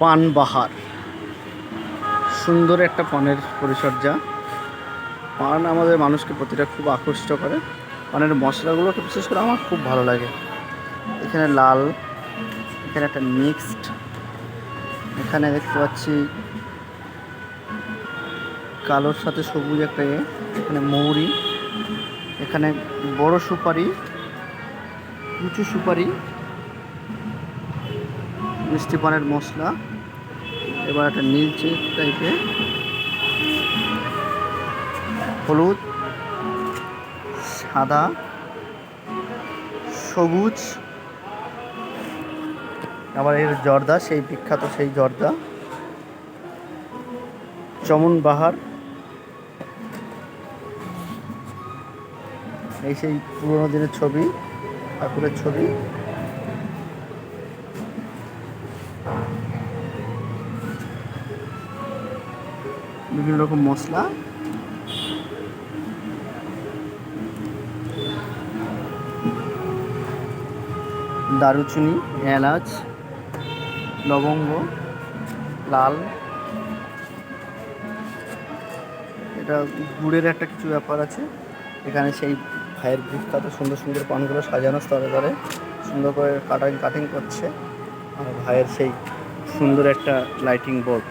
পানবাহার, সুন্দর একটা পানের পরিচর্যা। পান আমাদের মানুষকে প্রতিটা খুব আকৃষ্ট করে। পানের মশলাগুলোকে বিশেষ করে আমার খুব ভালো লাগে। এখানে লাল, এখানে একটা মিক্সড, এখানে দেখতে পাচ্ছি কালোর সাথে সবুজ একটা এখানে মৌরি, এখানে বড় সুপারি, কুচু সুপারি, মিষ্টি পানের মশলা, এবার একটা নীলচে টাইপের, হলুদ, সাদা, সবুজ, আবার এর জর্দা, সেই বিখ্যাত সেই জর্দা, চমন বাহার, এই সেই পুরোনো দিনের ছবি, ঠাকুরের ছবি। বিভিন্ন রকম মশলা, দারুচিনি, এলাচ, লবঙ্গ, লাল, এটা গুড়ের একটা কিছু ব্যাপার আছে। এখানে সেই ভাইয়ের বিখ্যাত সুন্দর সুন্দর পানগুলো সাজানো স্তরে স্তরে সুন্দর করে কাটিং করছে। আর ভাইয়ের সেই সুন্দর একটা লাইটিং বোর্ড।